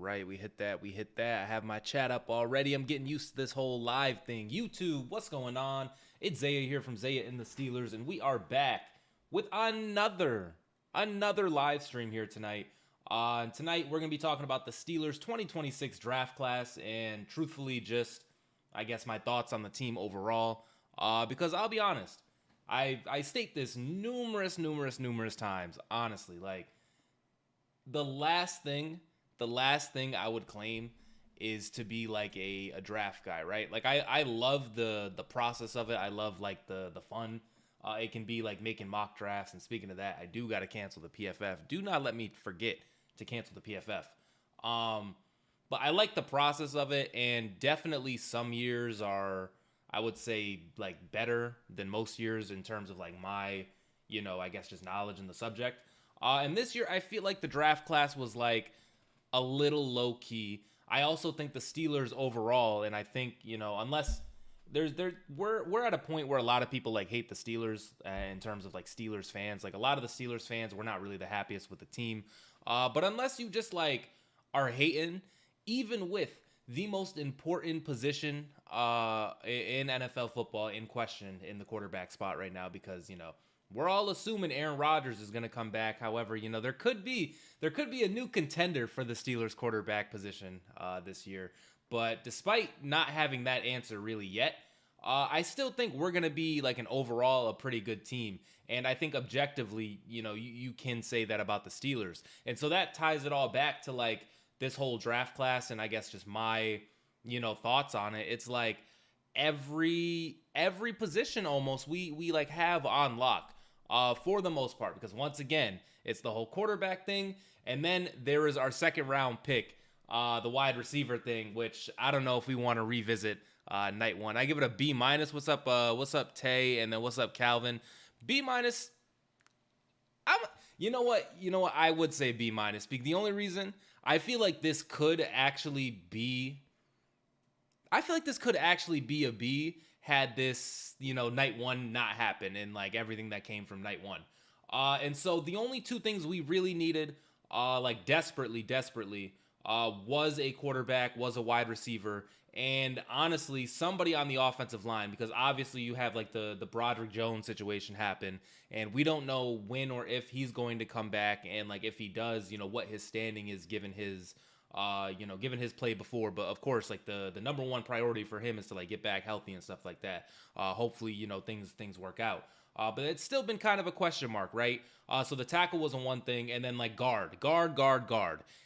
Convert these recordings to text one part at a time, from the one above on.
right, we hit that. We hit that. I have my chat up already. I'm getting used to this whole live thing. YouTube, what's going on? It's Zaya here from Zaya&TheSteelers, and we are back with another live stream here tonight. Tonight we're gonna be talking about the Steelers 2026 draft class, and truthfully, just I guess my thoughts on the team overall. Because I'll be honest, I state this numerous times. Honestly, like the last thing I would claim is to be like a draft guy, right? Like I love the process of it. I love like the fun it can be, like making mock drafts. And speaking of that, I do got to cancel the PFF. Do not let me forget to cancel the PFF. But I like the process of it, and definitely some years are, I would say, like better than most years in terms of like my, I guess just knowledge in the subject. And this year, I feel like the draft class was like a little low key. I also think the Steelers overall, and I think unless we're at a point where a lot of people like hate the Steelers in terms of like Steelers fans. Like a lot of the Steelers fans were not really the happiest with the team. But unless you just like are hating, even with the most important position in NFL football in question in the quarterback spot right now, because we're all assuming Aaron Rodgers is going to come back. However, there could be a new contender for the Steelers quarterback position this year. But despite not having that answer really yet, I still think we're going to be like an overall a pretty good team. And I think objectively, you can say that about the Steelers. And so that ties it all back to like this whole draft class, and I guess just my, thoughts on it. It's like every position almost we like have on lock for the most part, because once again, it's the whole quarterback thing. And then there is our second round pick, the wide receiver thing, which I don't know if we want to revisit night one. I give it a B minus. What's up, Tay? And then what's up, Calvin? B minus. You know what? I would say B minus. The only reason I feel like this could actually be a B had this, night one not happen and like everything that came from night one. And so the only two things we really needed, like desperately, was a quarterback, was a wide receiver, and honestly, somebody on the offensive line, because obviously you have like the Broderick Jones situation happen, and we don't know when or if he's going to come back, and like if he does, what his standing is given his play before. But of course, like the number one priority for him is to like get back healthy and stuff like that. Hopefully, things work out. But it's still been kind of a question mark, right? So the tackle wasn't one thing, and then like guard.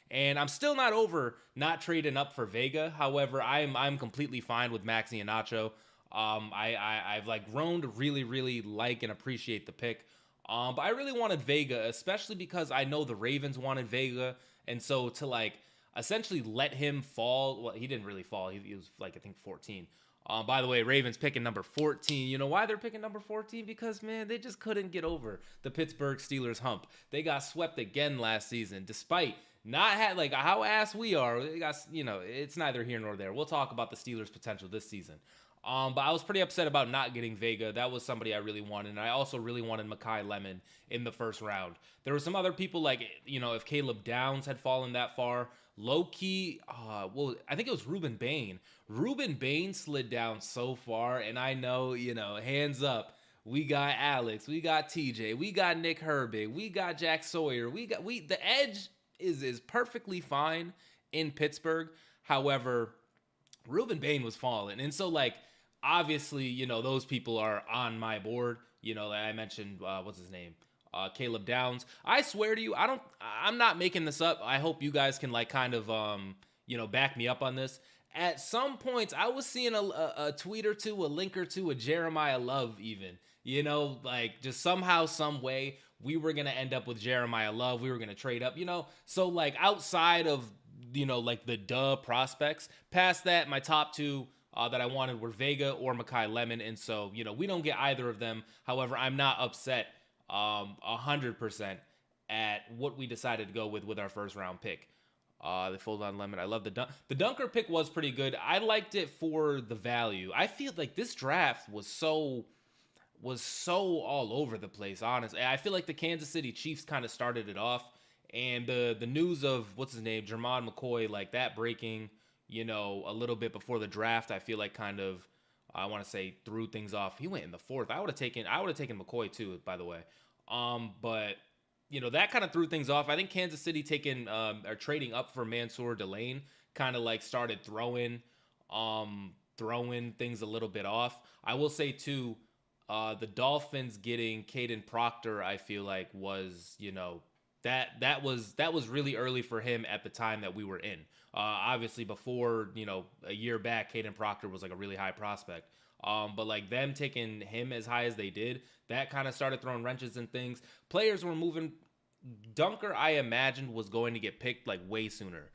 And I'm still not over not trading up for Vega. However, I'm completely fine with Maxi and Nacho. I've like grown to really like and appreciate the pick. But I really wanted Vega, especially because I know the Ravens wanted Vega, and so to like essentially let him fall. Well, he didn't really fall. He was like I think 14. By the way, Ravens picking number 14. You know why they're picking number 14? Because, man, they just couldn't get over the Pittsburgh Steelers hump. They got swept again last season, despite not like how ass we are. They got, it's neither here nor there. We'll talk about the Steelers' potential this season. But I was pretty upset about not getting Vega. That was somebody I really wanted. And I also really wanted Mekhi Lemon in the first round. There were some other people like, if Caleb Downs had fallen that far. Low-key, I think it was Ruben Bain. Ruben Bain slid down so far, and I know, hands up. We got Alex, we got TJ, we got Nick Herbig, we got Jack Sawyer, the edge is perfectly fine in Pittsburgh. However, Ruben Bain was falling, and so like obviously, those people are on my board. Like I mentioned, what's his name? Caleb Downs. I swear to you, I'm not making this up. I hope you guys can like kind of back me up on this. At some points, I was seeing a tweet or two, a link or two, a Jeremiah Love even. Like just somehow, some way, we were gonna end up with Jeremiah Love. We were gonna trade up. So like outside of like the prospects, past that, my top two that I wanted were Vega or Mekhi Lemon, and so we don't get either of them. However, I'm not upset 100% at what we decided to go with our first round pick. They fold on Lemon. I love the Dunker pick was pretty good. I liked it for the value. I feel like this draft was so all over the place, honestly. I feel like the Kansas City Chiefs kind of started it off, And the news of what's his name, Jermon McCoy, like that breaking, a little bit before the draft, I feel like kind of I want to say threw things off. He went in the fourth. I would have taken McCoy too, by the way. But that kind of threw things off. I think Kansas City taking or trading up for Mansour Delane kind of like started throwing things a little bit off. I will say too, the Dolphins getting Caden Proctor, I feel like was that was really early for him at the time that we were in. Obviously, before a year back, Caden Proctor was like a really high prospect. But like them taking him as high as they did, that kind of started throwing wrenches in things. Players were moving. Dunker, I imagined, was going to get picked like way sooner.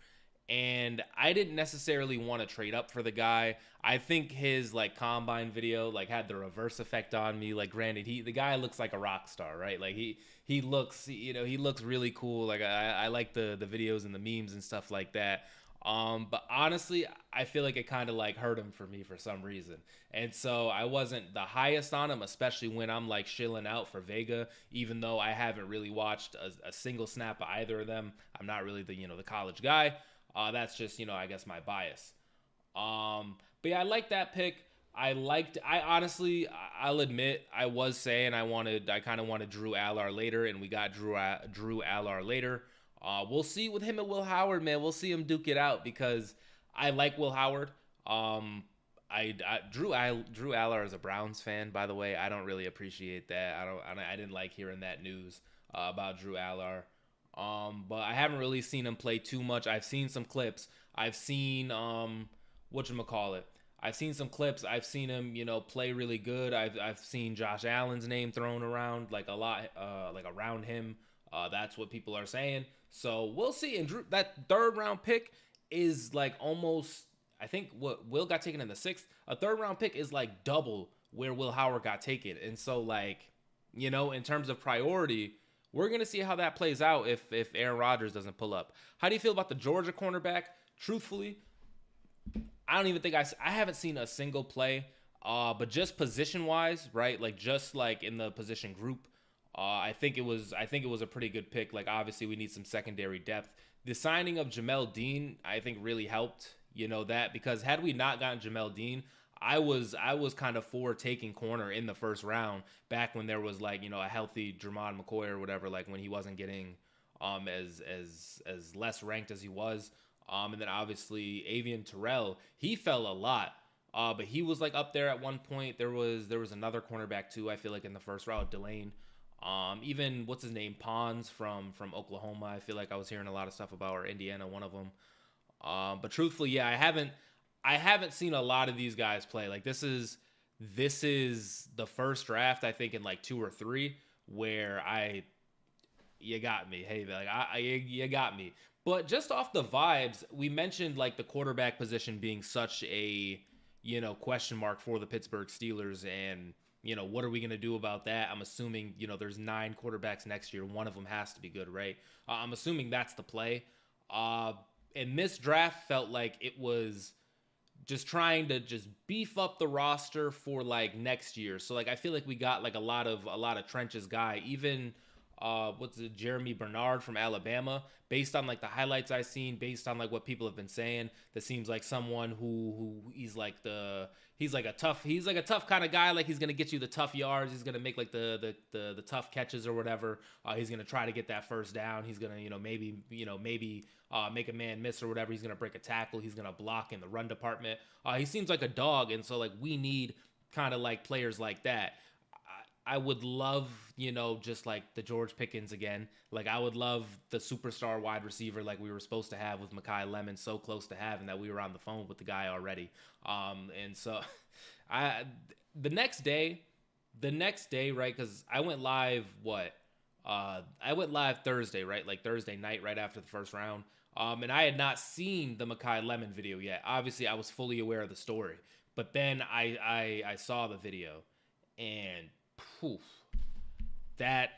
And I didn't necessarily want to trade up for the guy. I think his like combine video like had the reverse effect on me. Like, granted, the guy looks like a rock star, right? Like he looks he looks really cool. Like I like the videos and the memes and stuff like that. But honestly, I feel like it kind of like hurt him for me for some reason. And so I wasn't the highest on him, especially when I'm like shilling out for Vega, even though I haven't really watched a single snap of either of them. I'm not really the college guy. That's just, I guess my bias. But yeah, I like that pick. I'll admit, I was saying I kind of wanted Drew Allar later, and we got Drew Allar later. We'll see with him and Will Howard, man. We'll see him duke it out because I like Will Howard. Drew Allar is a Browns fan, by the way. I don't really appreciate that. I didn't like hearing that news about Drew Allar. But I haven't really seen him play too much. I've seen some clips. I've seen whatchamacallit. I've seen some clips. I've seen him, play really good. I've seen Josh Allen's name thrown around like a lot, like around him. That's what people are saying. So we'll see. And Drew, that third round pick is like almost, I think what Will got taken in the sixth. A third round pick is like double where Will Howard got taken. And so like, in terms of priority, we're going to see how that plays out if Aaron Rodgers doesn't pull up. How do you feel about the Georgia cornerback? Truthfully, I don't even think I haven't seen a single play, but just position-wise, right? Like just like in the position group, I think it was a pretty good pick. Like obviously we need some secondary depth. The signing of Jamel Dean, I think really helped, that because had we not gotten Jamel Dean, I was kind of for taking corner in the first round back when there was like, a healthy Jermon McCoy or whatever, like when he wasn't getting as less ranked as he was. And then obviously Avian Terrell, he fell a lot. But he was like up there at one point. There was another cornerback too, I feel like in the first round, Delane. Even what's his name, Pons from Oklahoma. I feel like I was hearing a lot of stuff about, or Indiana, one of them. But truthfully, yeah, I haven't seen a lot of these guys play. Like this is the first draft I think in like 2 or 3 where you got me. Hey, like you got me. But just off the vibes, we mentioned like the quarterback position being such a question mark for the Pittsburgh Steelers, and what are we gonna do about that? I'm assuming there's 9 quarterbacks next year. One of them has to be good, right? I'm assuming that's the play. And this draft felt like it was just trying to just beef up the roster for like next year. So like I feel like we got like a lot of trenches guy. Even Jeremy Bernard from Alabama, based on like the highlights I've seen, based on like what people have been saying, that seems like someone who he's like a tough kind of guy. Like he's gonna get you the tough yards, he's gonna make like the tough catches or whatever. He's gonna try to get that first down. He's gonna maybe make a man miss or whatever. He's gonna break a tackle. He's gonna block in the run department. He seems like a dog, and so like we need kind of like players like that. I would love, just like the George Pickens again. Like I would love the superstar wide receiver like we were supposed to have with Mekhi Lemon, so close to having that we were on the phone with the guy already. And so the next day, right? Because I went live I went live Thursday, right? Like Thursday night, right after the first round. And I had not seen the Mekhi Lemon video yet. Obviously, I was fully aware of the story, but then I saw the video, and poof, that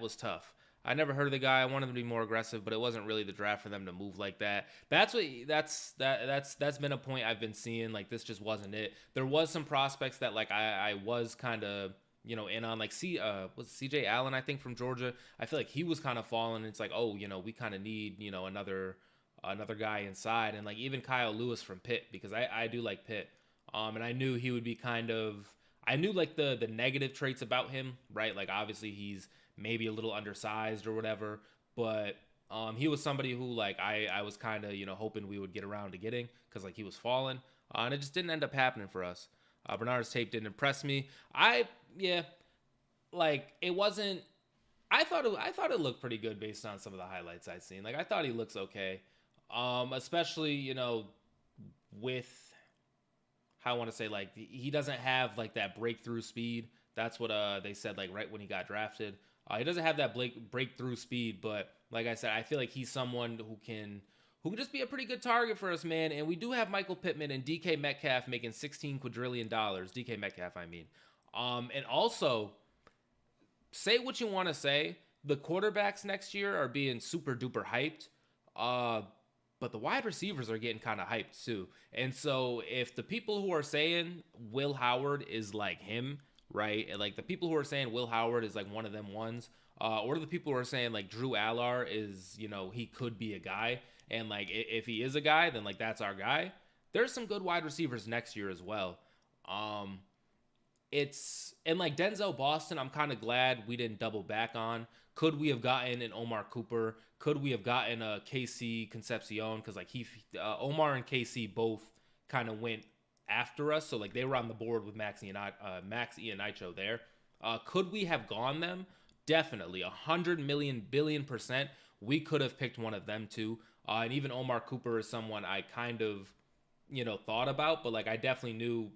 was tough. I never heard of the guy. I wanted him to be more aggressive, but it wasn't really the draft for them to move like that. That's been a point I've been seeing. Like this just wasn't it. There was some prospects that like I was kind of in on like was CJ Allen, I think, from Georgia. I feel like he was kind of falling. It's like, oh, we kind of need, another guy inside. And like even Kyle Lewis from Pitt, because I do like Pitt. And I knew he would be I knew like the negative traits about him, right? Like obviously he's maybe a little undersized or whatever, but he was somebody who like I was kind of hoping we would get around to getting, because like he was falling, and it just didn't end up happening for us. Bernard's tape didn't impress me. Yeah, like it wasn't. I thought it looked pretty good based on some of the highlights I'd seen. Like I thought he looks okay, especially with how I want to say, like he doesn't have like that breakthrough speed. That's what they said like right when he got drafted. He doesn't have that breakthrough speed, but like I said, I feel like he's someone who can just be a pretty good target for us, man. And we do have Michael Pittman and DK Metcalf making $16 quadrillion. DK Metcalf, I mean. And also, say what you want to say, the quarterbacks next year are being super duper hyped. But the wide receivers are getting kind of hyped too. And so if the people who are saying Will Howard is like him, right? And like the people who are saying Will Howard is like one of them ones, or the people who are saying like Drew Allar is, he could be a guy. And like if he is a guy, then like that's our guy. There's some good wide receivers next year as well. And like Denzel Boston, I'm kind of glad we didn't double back on. Could we have gotten an Omar Cooper? Could we have gotten a KC Concepcion? Because like Omar and KC both kind of went after us, so like they were on the board with Max Ianicho there. Could we have gone them? Definitely, 100 million billion %. We could have picked one of them too. And even Omar Cooper is someone I kind of thought about, but like I definitely knew.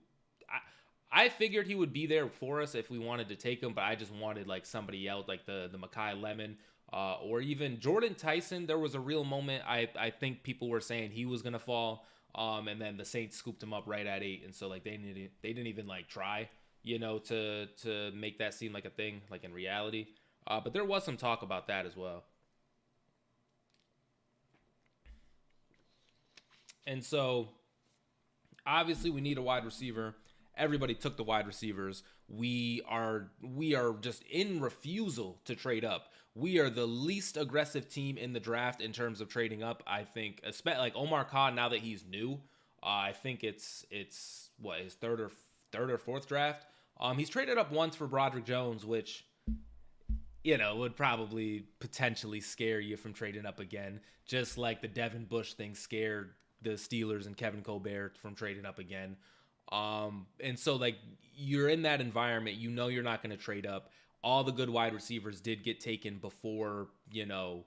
I figured he would be there for us if we wanted to take him, but I just wanted like somebody else, like the Mekhi Lemon, or even Jordan Tyson. There was a real moment I think people were saying he was gonna fall, and then the Saints scooped him up right at 8, and so like they didn't even like try, to make that seem like a thing, like in reality. But there was some talk about that as well. And so obviously we need a wide receiver. Everybody took the wide receivers. We are just in refusal to trade up. We are the least aggressive team in the draft in terms of trading up. I think, especially like Omar Khan, now that he's new, I think it's what, his third or fourth draft. He's traded up once for Broderick Jones, which would probably potentially scare you from trading up again, just like the Devin Bush thing scared the Steelers and Kevin Colbert from trading up again. And so like you're in that environment, you're not going to trade up. All the good wide receivers did get taken before you go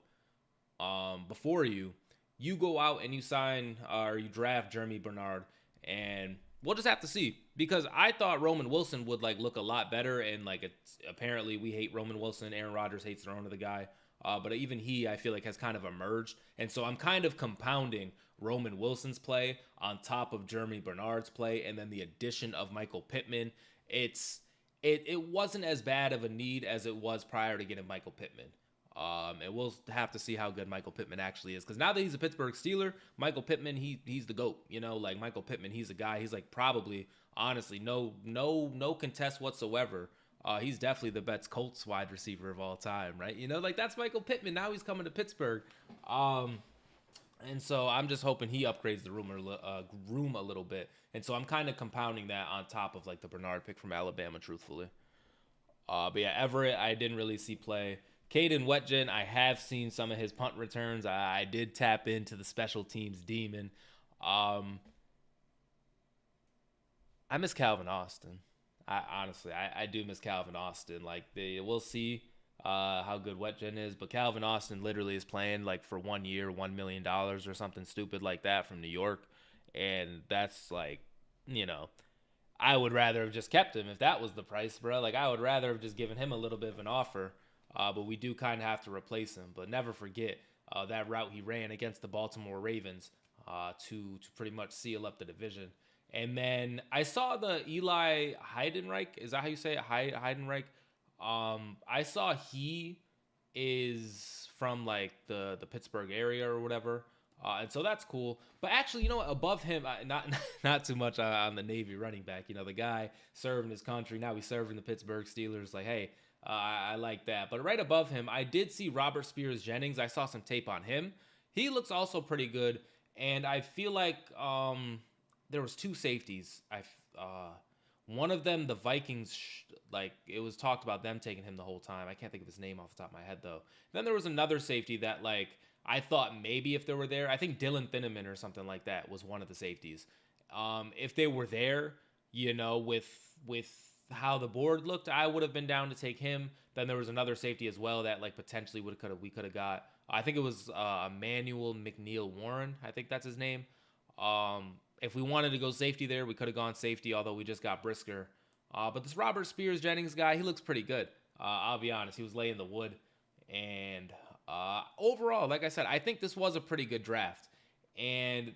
out and you sign or you draft Jeremy Bernard, and we'll just have to see, because I thought Roman Wilson would like look a lot better, and like it's apparently we hate Roman Wilson. Aaron Rodgers hates the owner of the guy. But even he, I feel like, has kind of emerged. And so I'm kind of compounding Roman Wilson's play on top of Jeremy Bernard's play, and then the addition of Michael Pittman. It wasn't as bad of a need as it was prior to getting Michael Pittman. And we'll have to see how good Michael Pittman actually is. Because now that he's a Pittsburgh Steeler, Michael Pittman, he's the GOAT. Like Michael Pittman, he's a guy. He's like probably, honestly, no contest whatsoever. He's definitely the best Colts wide receiver of all time, right? Like that's Michael Pittman. Now he's coming to Pittsburgh. And so I'm just hoping he upgrades the room a little bit. And so I'm kind of compounding that on top of like the Bernard pick from Alabama, truthfully. But yeah, Everett, I didn't really see play. Caden Wetjen, I have seen some of his punt returns. I did tap into the special teams demon. I miss Calvin Austin. I do miss Calvin Austin. Like we'll see how good Wetjen is, but Calvin Austin literally is playing like for 1 year, $1 million or something stupid like that from New York, and that's like, I would rather have just kept him if that was the price, bro. Like I would rather have just given him a little bit of an offer, but we do kind of have to replace him. But never forget that route he ran against the Baltimore Ravens to pretty much seal up the division. And then I saw the Eli Heidenreich. Is that how you say it? Heidenreich. I saw he is from like the Pittsburgh area or whatever. And so that's cool. But actually, you know what? Above him, not not too much on the Navy running back. You know, the guy serving his country. Now he's serving the Pittsburgh Steelers. Like, hey, I like that. But right above him, I did see Robert Spears Jennings. I saw some tape on him. He looks also pretty good. And I feel like there was two safeties. One of them, the Vikings, like it was talked about them taking him the whole time. I can't think of his name off the top of my head though. Then there was another safety that like I thought maybe if they were there, I think Dylan Thinneman or something like that was one of the safeties. If they were there, you know, with how the board looked, I would have been down to take him. Then there was another safety as well that like potentially we could have got. I think it was Emmanuel McNeil Warren. I think that's his name. If we wanted to go safety there, we could have gone safety, although we just got Brisker. But this Robert Spears Jennings guy, he looks pretty good. I'll be honest. He was laying the wood. And overall, like I said, I think this was a pretty good draft. And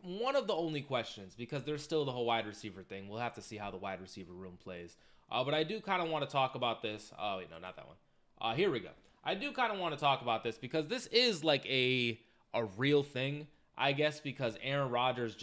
one of the only questions, because there's still the whole wide receiver thing. We'll have to see how the wide receiver room plays. But I do kind of want to talk about this. Oh, wait, no, not that one. Here we go. I do kind of want to talk about this because this is like a real thing, I guess, because Aaron Rodgers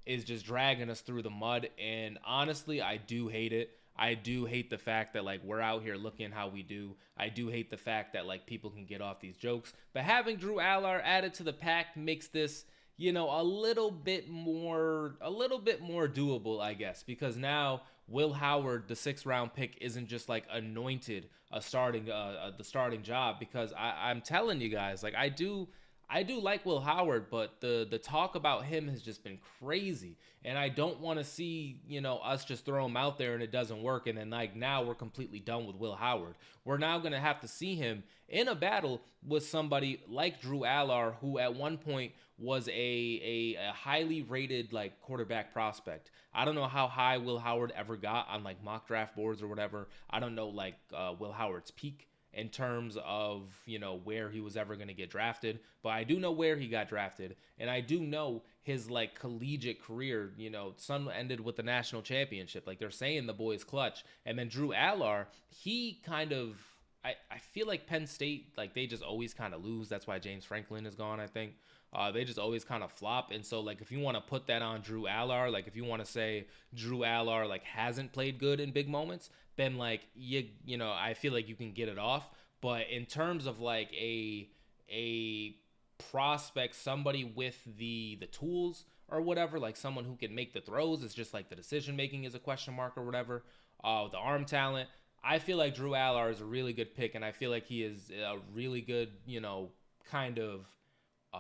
is just dragging us through the mud. And honestly, I do hate it. I do hate the fact that like we're out here looking how we do. I do hate the fact that like people can get off these jokes. But having Drew Aller added to the pack makes this, you know, a little bit more doable, I guess, because now Will Howard, the 6th round pick, isn't just like anointed the starting job. Because I'm telling you guys, like I do like Will Howard, but the talk about him has just been crazy. And I don't want to see, you know, us just throw him out there and it doesn't work. And then like now we're completely done with Will Howard. We're now going to have to see him in a battle with somebody like Drew Aller, who at one point was a highly rated like quarterback prospect. I don't know how high Will Howard ever got on like mock draft boards or whatever. I don't know like Will Howard's peak in terms of, you know, where he was ever going to get drafted. But I do know where he got drafted. And I do know his, like, collegiate career, you know, son ended with the national championship. Like, they're saying the boy's clutch. And then Drew Aller, he kind of, I feel like Penn State, like, they just always kind of lose. That's why James Franklin is gone, I think. They just always kind of flop. And so, like, if you want to put that on Drew Aller, like, if you want to say Drew Aller, like, hasn't played good in big moments, then, like, you know, I feel like you can get it off. But in terms of, like, a prospect, somebody with the tools or whatever, like someone who can make the throws, it's just, like, the decision-making is a question mark or whatever. The arm talent, I feel like Drew Aller is a really good pick, and I feel like he is a really good, you know, kind of,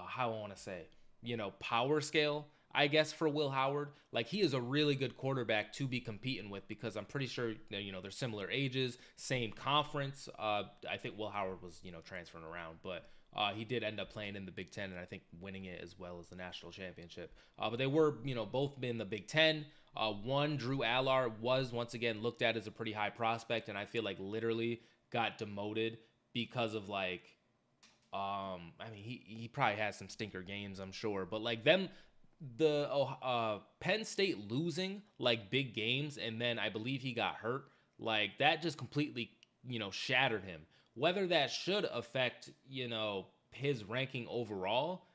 how I want to say, you know, power scale, I guess, for Will Howard. Like, he is a really good quarterback to be competing with because I'm pretty sure, you know, they're similar ages, same conference. I think Will Howard was, you know, transferring around, but he did end up playing in the Big Ten and I think winning it as well as the national championship. But they were, you know, both in the Big Ten. Drew Aller was once again looked at as a pretty high prospect, and I feel like literally got demoted because of like, I mean, he probably has some stinker games, I'm sure, but like Penn State losing like big games, and then I believe he got hurt, like that just completely, you know, shattered him. Whether that should affect, you know, his ranking overall,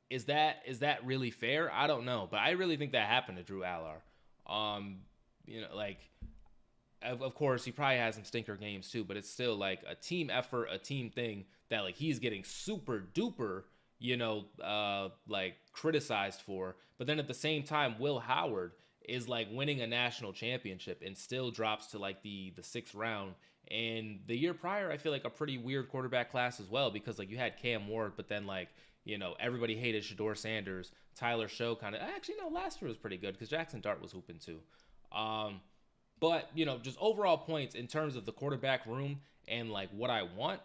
is that really fair? I don't know, but I really think that happened to Drew Aller. You know, like, of course, he probably has some stinker games too, but it's still like a team effort, a team thing that like he's getting super duper, you know, like criticized for. But then at the same time, Will Howard is like winning a national championship and still drops to like the 6th round. And the year prior, I feel like a pretty weird quarterback class as well, because like you had Cam Ward, but then like, you know, everybody hated Shedeur Sanders. Tyler Show kind of, actually, no, last year was pretty good because Jackson Dart was hooping too. But, you know, just overall points in terms of the quarterback room and like what I want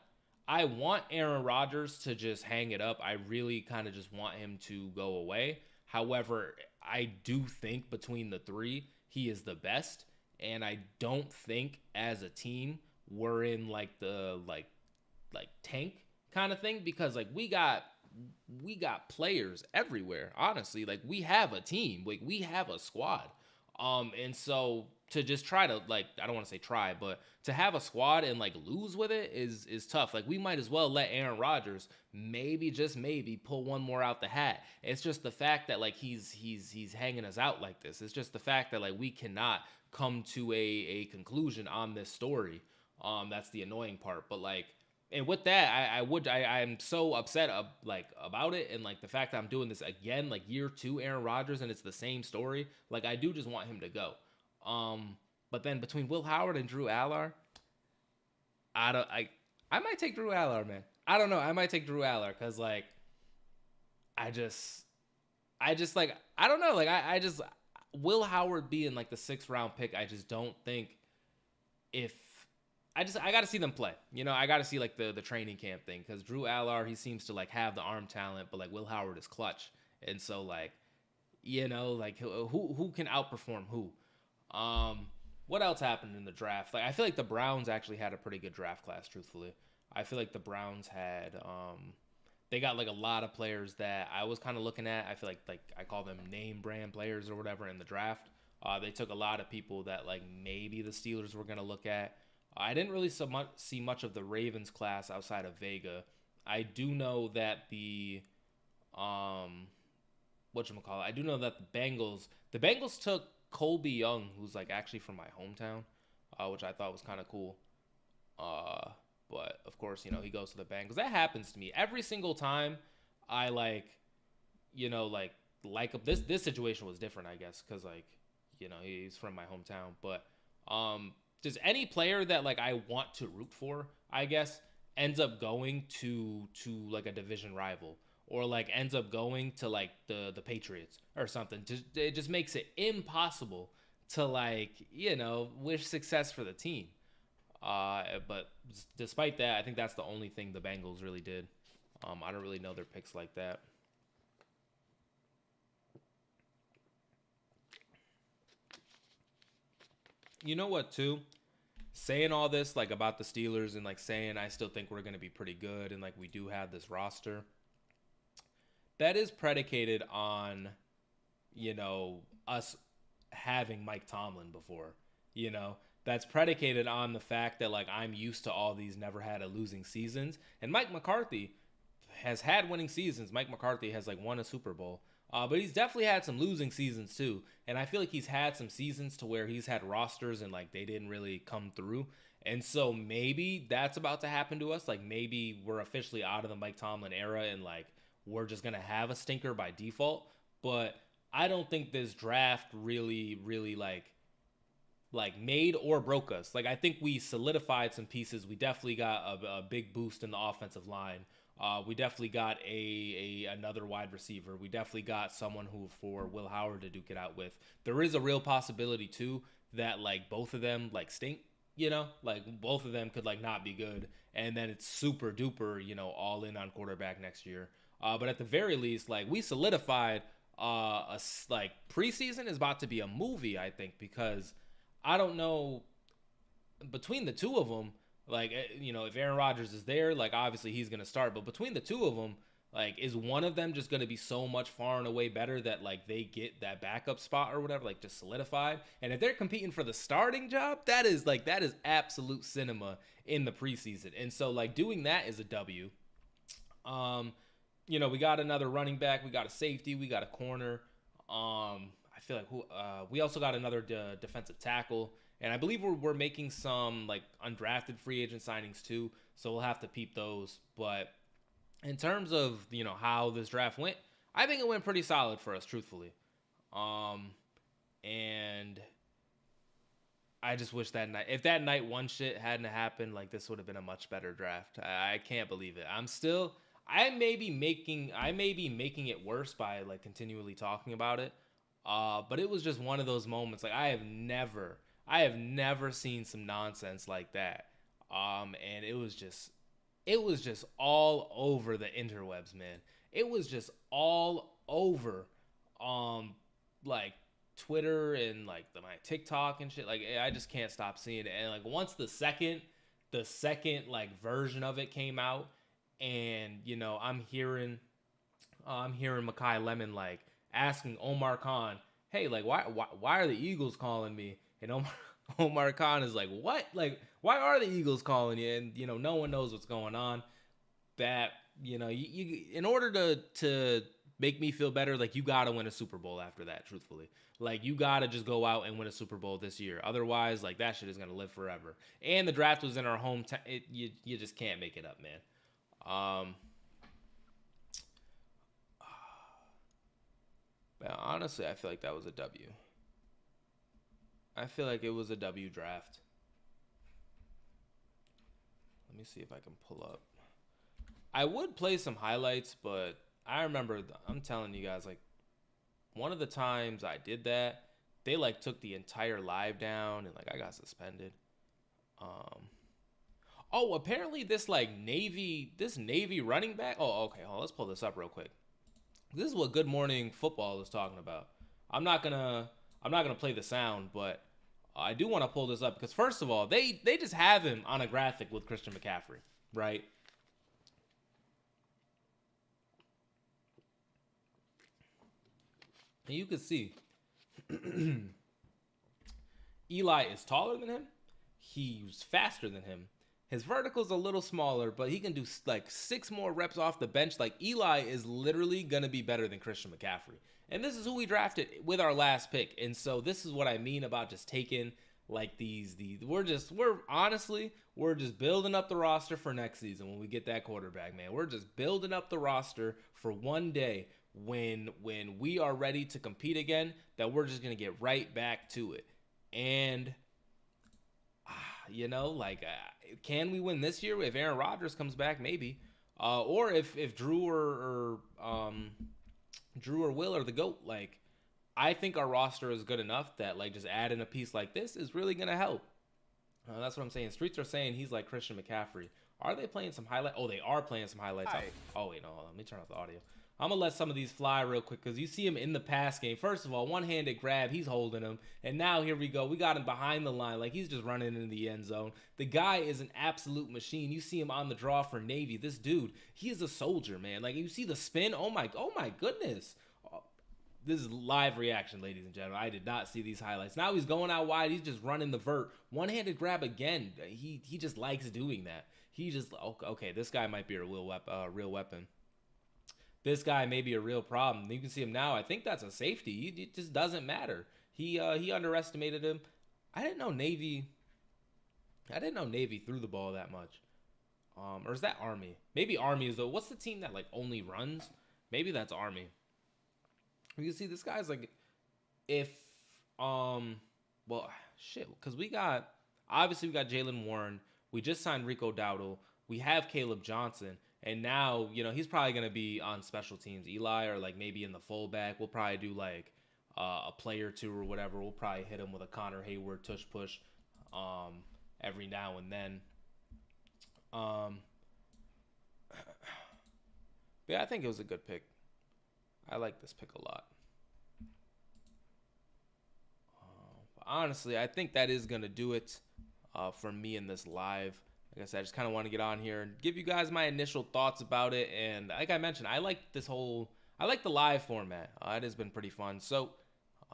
Aaron Rodgers to just hang it up. I really kind of just want him to go away. However, I do think between the three, he is the best. And I don't think as a team we're in like the like tank kind of thing, because like we got players everywhere. Honestly, like we have a team, like we have a squad. And so to just try to, like, I don't want to say try, but to have a squad and like lose with it is tough. Like, we might as well let Aaron Rodgers maybe, just maybe, pull one more out the hat. It's just the fact that like he's hanging us out like this. It's just the fact that like we cannot come to a conclusion on this story. That's the annoying part. But like, and with that, I'm so upset like about it, and like the fact that I'm doing this again, like year two Aaron Rodgers, and it's the same story. Like, I do just want him to go. But then between Will Howard and Drew Aller, I might take Drew Aller, man. I don't know. I might take Drew Aller because like I just like, I don't know. Like, I just, Will Howard being like the 6th round pick, I just don't think, if I got to see them play. You know, I got to see like the training camp thing, because Drew Aller, he seems to like have the arm talent, but like Will Howard is clutch, and so like, you know, like who can outperform who? What else happened in the draft? Like, I feel like the Browns actually had a pretty good draft class, truthfully. I feel like the Browns had they got like a lot of players that I was kind of looking at. I feel like I call them name brand players or whatever in the draft. They took a lot of people that like maybe the Steelers were going to look at. I didn't really see much of the Ravens class outside of Vega. I do know that the whatchamacallit, I do know that the Bengals took Colby Young, who's like actually from my hometown, which I thought was kind of cool. But of course, you know, he goes to the Bengals. That happens to me every single time. I like, you know, like this situation was different, I guess, because like, you know, he's from my hometown. But just any player that like I want to root for, I guess, ends up going to like a division rival, or like ends up going to like the Patriots or something. It just makes it impossible to like, you know, wish success for the team. But despite that, I think that's the only thing the Bengals really did. I don't really know their picks like that. You know what, too? Saying all this, like, about the Steelers, and like saying I still think we're going to be pretty good, and like we do have this roster, that is predicated on, you know, us having Mike Tomlin before. You know, that's predicated on the fact that like I'm used to all these never had a losing seasons, and Mike McCarthy has had winning seasons. Mike McCarthy has like won a Super Bowl, but he's definitely had some losing seasons too. And I feel like he's had some seasons to where he's had rosters and like they didn't really come through. And so maybe that's about to happen to us. Like, maybe we're officially out of the Mike Tomlin era and like we're just gonna have a stinker by default. But I don't think this draft really like made or broke us. Like, I think we solidified some pieces. We definitely got a big boost in the offensive line. We definitely got another wide receiver. We definitely got someone who for Will Howard to duke it out with. There is a real possibility too that like both of them like stink. You know, like both of them could like not be good, and then it's super duper, you know, all in on quarterback next year. But at the very least, like we solidified like preseason is about to be a movie, I think, because I don't know, between the two of them, like, you know, if Aaron Rodgers is there, like obviously he's going to start, but between the two of them, like, is one of them just going to be so much far and away better that like they get that backup spot or whatever, like just solidified? And if they're competing for the starting job, that is absolute cinema in the preseason. And so like doing that is a W. You know, we got another running back, we got a safety, we got a corner. I feel like we also got another defensive tackle, and I believe we're making some like undrafted free agent signings too, so we'll have to peep those. But in terms of, you know, how this draft went, I think it went pretty solid for us, truthfully. And I just wish that if that night one shit hadn't happened, like this would have been a much better draft. I can't believe it. I may be making it worse by like continually talking about it. But it was just one of those moments. Like I have never seen some nonsense like that. And it was just all over the interwebs, man. It was just all over, like Twitter and like my TikTok and shit. Like I just can't stop seeing it. And like once the second like version of it came out, and you know I'm hearing Makai Lemon like asking Omar Khan, hey, like why are the Eagles calling me? And Omar Khan is like, what? Like, why are the Eagles calling you? And, you know, no one knows what's going on. That, you know, you in order to make me feel better, like, you got to win a Super Bowl after that, truthfully. Like, you got to just go out and win a Super Bowl this year. Otherwise, like, that shit is going to live forever. And the draft was in our hometown. You just can't make it up, man. But honestly, I feel like that was a W. I feel like it was a W draft. Let me see if I can pull up. I would play some highlights, but I remember, I'm telling you guys, like, one of the times I did that, they, like, took the entire live down, and, like, I got suspended. Oh, apparently this, like, Navy running back. Oh, okay, hold on, let's pull this up real quick. This is what Good Morning Football is talking about. I'm not gonna play the sound, but I do want to pull this up because, first of all, they just have him on a graphic with Christian McCaffrey, right? And you can see Eli is taller than him. He's faster than him. His vertical's a little smaller, but he can do like 6 more reps off the bench. Like, Eli is literally going to be better than Christian McCaffrey. And this is who we drafted with our last pick. And so this is what I mean about just taking like we're just building up the roster for next season when we get that quarterback, man. We're just building up the roster for one day when we are ready to compete again, that we're just going to get right back to it. And you know, like, can we win this year if Aaron Rodgers comes back? Maybe, or if Drew or Will are the GOAT. Like, I think our roster is good enough that, like, just adding a piece like this is really gonna help. That's what I'm saying. Streets are saying he's like Christian McCaffrey. Are they playing some highlights? Oh, they are playing some highlights. Oh wait, no, hold on. Let me turn off the audio. I'm going to let some of these fly real quick because you see him in the pass game. First of all, one-handed grab, he's holding him. And now here we go. We got him behind the line like he's just running into the end zone. The guy is an absolute machine. You see him on the draw for Navy. This dude, he is a soldier, man. Like, you see the spin. Oh my goodness. This is live reaction, ladies and gentlemen. I did not see these highlights. Now he's going out wide. He's just running the vert. One-handed grab again. He just likes doing that. He just, okay, this guy might be a real weapon. This guy may be a real problem. You can see him now. I think that's a safety. It just doesn't matter. He underestimated him. I didn't know Navy threw the ball that much. Or is that Army? Maybe Army is though. What's the team that, like, only runs? Maybe that's Army. You can see this guy's like, because we got Jalen Warren. We just signed Rico Dowdle. We have Caleb Johnson. And now, you know, he's probably going to be on special teams. Eli, or like maybe in the fullback. We'll probably do like a play or two or whatever. We'll probably hit him with a Connor Hayward tush push every now and then. But yeah, I think it was a good pick. I like this pick a lot. But honestly, I think that is going to do it for me in this live. Like I said, I just kind of want to get on here and give you guys my initial thoughts about it. And like I mentioned, I like the live format. It has been pretty fun. So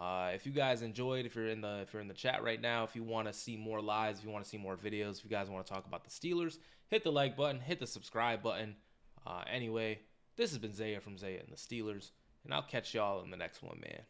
if you guys enjoyed, if you're in the chat right now, if you want to see more lives, if you want to see more videos, if you guys want to talk about the Steelers, hit the like button, hit the subscribe button. Anyway, this has been Zaya from Zaya and the Steelers, and I'll catch y'all in the next one, man.